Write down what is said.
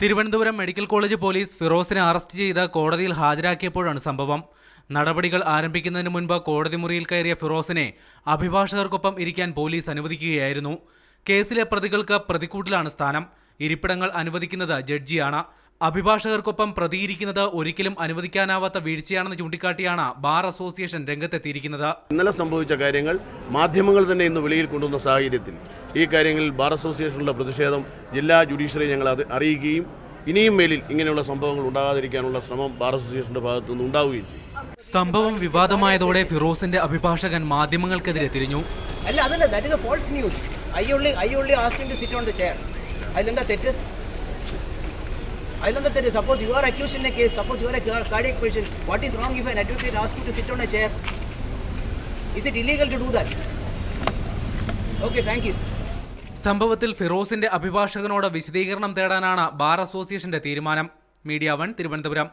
Thiruvananthapuram medical college police ഫിറോസിനെ arrest ചെയ്ത് കോടതിയിൽ ഹാജരാക്കിയപ്പോഴാണ് സംഭവം. നടപടികൾ ആരംഭിക്കുന്നതിന് മുൻപ് കോടതി മുറിയിൽ കയറിയ ഫിറോസിനെ അഭിഭാഷകർക്കൊപ്പം ഇരിക്കാൻ പോലീസ് അനുവദിക്കുകയായിരുന്നു. കേസിലെ പ്രതികൾക്ക് പ്രതിക്കൂട്ടിലാണ് സ്ഥാനം. ഇരിപ്പിടങ്ങൾ അനുവദിക്കുന്നത് ജഡ്ജിയാണ്. അഭിഭാഷകർക്കൊപ്പം പ്രതിയിരിക്കുന്നത് ഒരിക്കലും അനുവദിക്കാനാവാത്ത വീഴ്ചയാണെന്ന് ചൂണ്ടിക്കാട്ടിയാണ് ബാർ അസോസിയേഷൻ രംഗത്തെത്തിയിരിക്കുന്നത്. ഇന്നലെ സംഭവിച്ച കാര്യങ്ങൾ മാധ്യമങ്ങൾ തന്നെ ഇന്ന് വെളിയിൽ കൊണ്ടുവന്ന സാഹചര്യത്തിൽ ഈ കാര്യങ്ങളിൽ ബാർ അസോസിയേഷനുള്ള പ്രതിഷേധം ജില്ലാ ജുഡീഷ്യറി ഞങ്ങൾ അറിയിക്കുകയും ഇനിയും മേലിൽ ഇങ്ങനെയുള്ള സംഭവങ്ങൾ ഉണ്ടാകാതിരിക്കാനുള്ള ശ്രമം ബാർ അസോസിയേഷന്റെ ഭാഗത്തുനിന്ന് ഉണ്ടാവുകയും ചെയ്യും. സംഭവം വിവാദമായതോടെ ഫിറോസിന്റെ അഭിഭാഷകൻ മാധ്യമങ്ങൾക്കെതിരെ തിരിഞ്ഞു. Suppose you are accused in a case, suppose you are a cardiac patient, what is wrong if an advocate asks you to sit on a chair? Is it illegal to do that? Okay, thank you. സംഭവത്തിൽ ഫിറോസിന്റെ അഭിഭാഷകനോട് വിശദീകരണം തേടാനാണ് bar അസോസിയേഷന്റെ തീരുമാനം. Media 1 Thiruvananthapuram.